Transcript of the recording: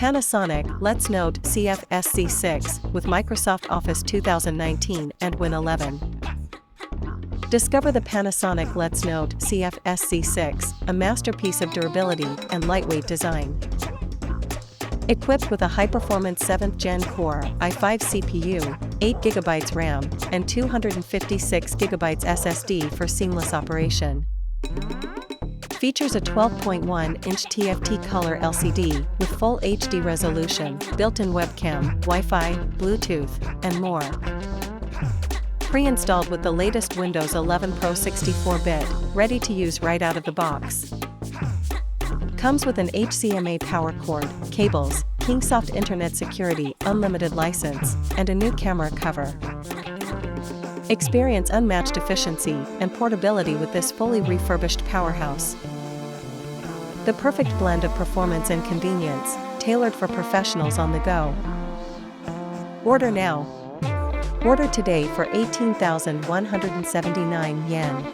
Panasonic, let's note CF-SZ6 with Microsoft Office 2019 and Win 11. Discover the Panasonic Let's Note CF-SZ6, a masterpiece of durability and lightweight design. Equipped with a high-performance 7th Gen Core i5 CPU, 8GB RAM, and 256GB SSD for seamless operation. Features a 12.1-inch TFT color LCD with full HD resolution, built-in webcam, Wi-Fi, Bluetooth, and more. Pre-installed with the latest Windows 11 Pro 64-bit, ready to use right out of the box. Comes with an HDMI power cord, cables, KingSoft Internet Security, unlimited license, and a new camera cover. Experience unmatched efficiency and portability with this fully refurbished powerhouse. The perfect blend of performance and convenience, tailored for professionals on the go. Order now. Order today for 18,179 yen.